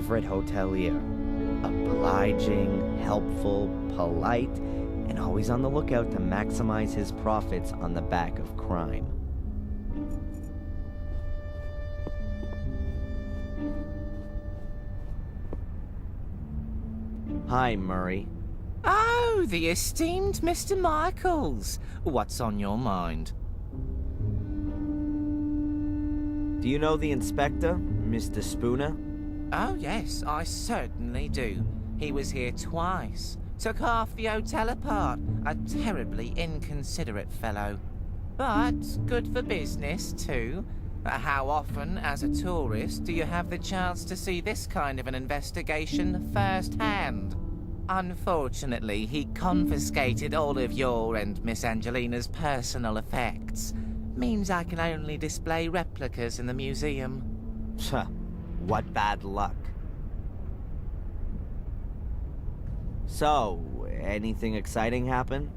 favorite hotelier. Obliging, helpful, polite, and always on the lookout to maximize his profits on the back of crime. Hi, Murray. Oh, the esteemed Mr. Michaels. What's on your mind? Do you know the inspector, Mr. Spooner? Oh, yes, I certainly do. He was here twice. Took half the hotel apart. A terribly inconsiderate fellow. But good for business, too. How often, as a tourist, do you have the chance to see this kind of an investigation firsthand? Unfortunately, he confiscated all of your and Miss Angelina's personal effects. Means I can only display replicas in the museum. What bad luck. So, anything exciting happen?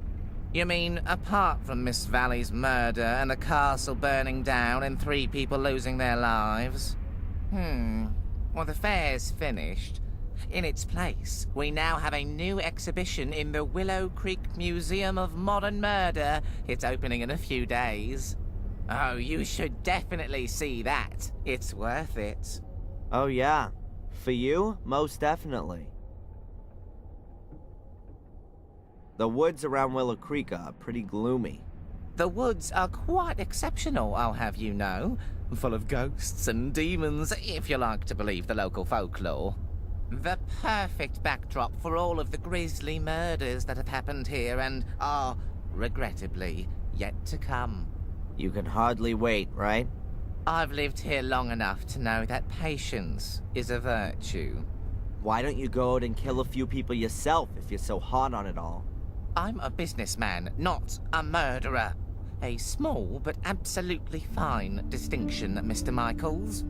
You mean, apart from Miss Valley's murder and the castle burning down and 3 people losing their lives? Well, the fair's finished. In its place, we now have a new exhibition in the Willow Creek Museum of Modern Murder. It's opening in a few days. Oh, you should definitely see that. It's worth it. Oh yeah. For you, most definitely. The woods around Willow Creek are pretty gloomy. The woods are quite exceptional, I'll have you know. Full of ghosts and demons, if you like to believe the local folklore. The perfect backdrop for all of the grisly murders that have happened here and are, regrettably, yet to come. You can hardly wait, right? I've lived here long enough to know that patience is a virtue. Why don't you go out and kill a few people yourself if you're so hot on it all? I'm a businessman, not a murderer. A small but absolutely fine distinction, Mr. Michaels.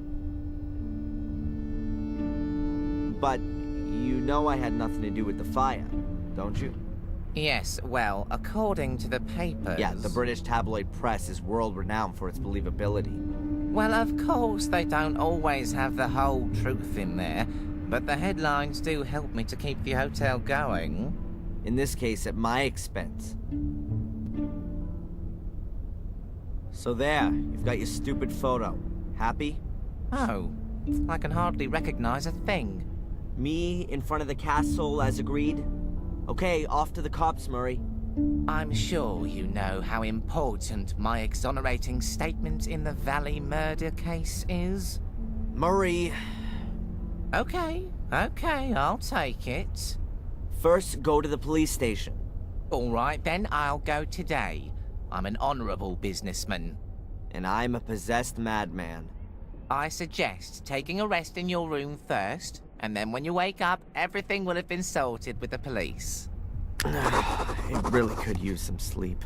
But you know I had nothing to do with the fire, don't you? Yes, well, according to the papers... Yeah, the British tabloid press is world-renowned for its believability. Well, of course, they don't always have the whole truth in there, but the headlines do help me to keep the hotel going. In this case, at my expense. So there, you've got your stupid photo. Happy? Oh, I can hardly recognize a thing. Me in front of the castle as agreed? Okay, off to the cops, Murray. I'm sure you know how important my exonerating statement in the Valley murder case is. Murray... Okay, I'll take it. First, go to the police station. All right, then I'll go today. I'm an honorable businessman. And I'm a possessed madman. I suggest taking a rest in your room first, and then when you wake up, everything will have been sorted with the police. It really could use some sleep.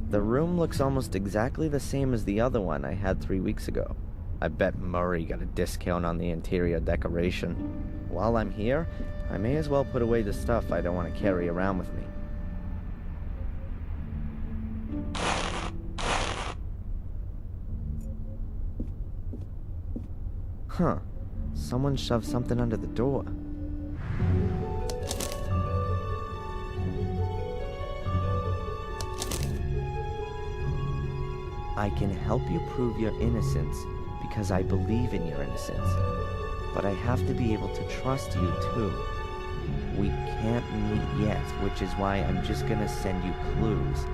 The room looks almost exactly the same as the other one I had 3 weeks ago. I bet Murray got a discount on the interior decoration. While I'm here, I may as well put away the stuff I don't want to carry around with me. Huh. Someone shoved something under the door. I can help you prove your innocence because I believe in your innocence. But I have to be able to trust you too. We can't meet yet, which is why I'm just gonna send you clues.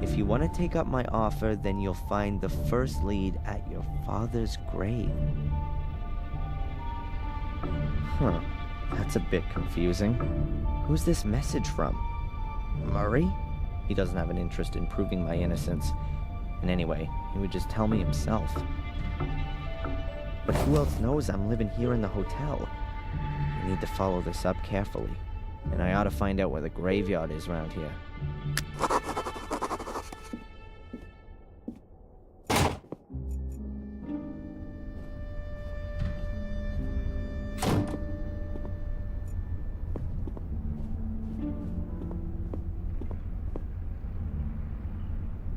If you want to take up my offer, then you'll find the first lead at your father's grave. Huh, that's a bit confusing. Who's this message from? Murray? He doesn't have an interest in proving my innocence. And anyway, he would just tell me himself. But who else knows I'm living here in the hotel? I need to follow this up carefully. And I ought to find out where the graveyard is around here.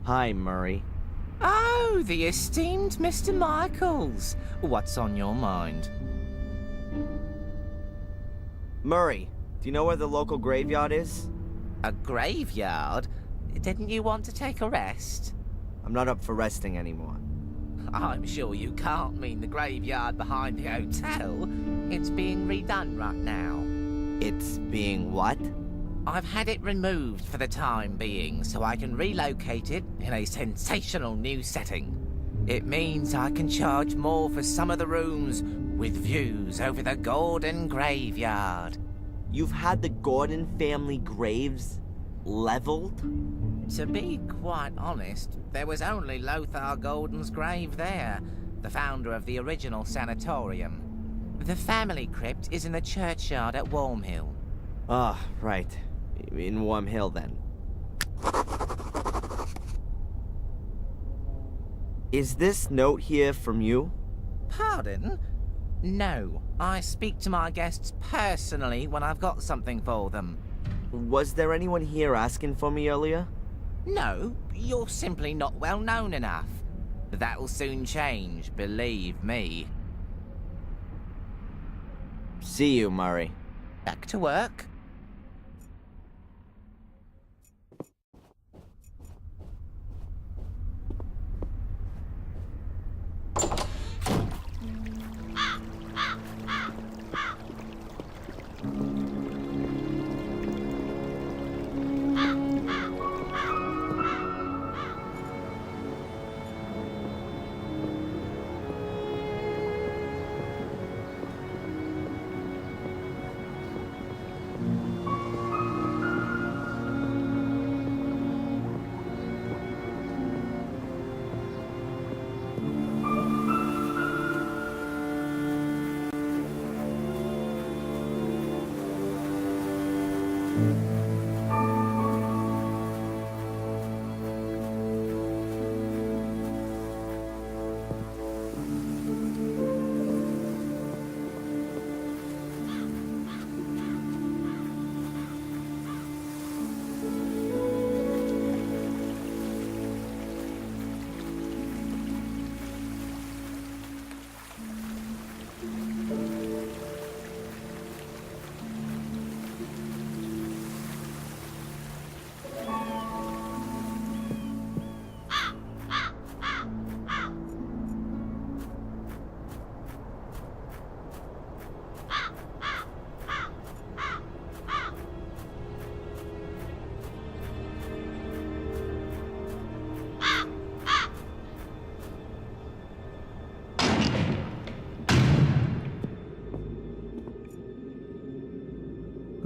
Hi, Murray. Oh, the esteemed Mr. Michaels. What's on your mind? Murray, do you know where the local graveyard is? A graveyard? Didn't you want to take a rest? I'm not up for resting anymore. I'm sure you can't mean the graveyard behind the hotel. It's being redone right now. It's being what? I've had it removed for the time being so I can relocate it in a sensational new setting. It means I can charge more for some of the rooms with views over the Gordon graveyard. You've had the Gordon family graves leveled? To be quite honest, there was only Lothar Gordon's grave there, the founder of the original sanatorium. The family crypt is in the churchyard at Wormhill. Ah, right. In Wormhill, then. Is this note here from you? Pardon? No, I speak to my guests personally when I've got something for them. Was there anyone here asking for me earlier? No, you're simply not well known enough. That'll soon change, believe me. See you, Murray. Back to work.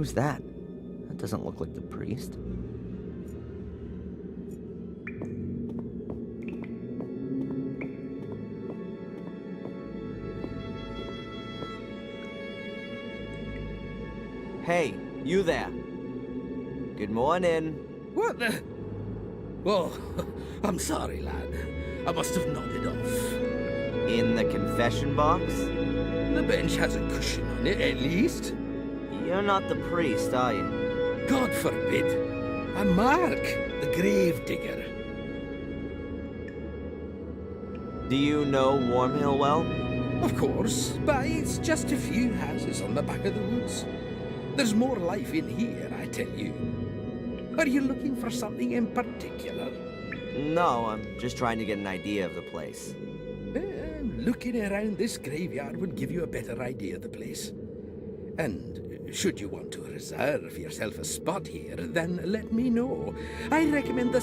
Who's that? That doesn't look like the priest. Hey, you there. Good morning. What the? Oh, I'm sorry, lad. I must have nodded off. In the confession box? The bench has a cushion on it, at least. You're not the priest, are you? God forbid. I'm Mark, the grave digger. Do you know Wormhill well? Of course, but it's just a few houses on the back of the woods. There's more life in here, I tell you. Are you looking for something in particular? No, I'm just trying to get an idea of the place. Looking around this graveyard will give you a better idea of the place. And should you want to reserve yourself a spot here, then let me know. I recommend the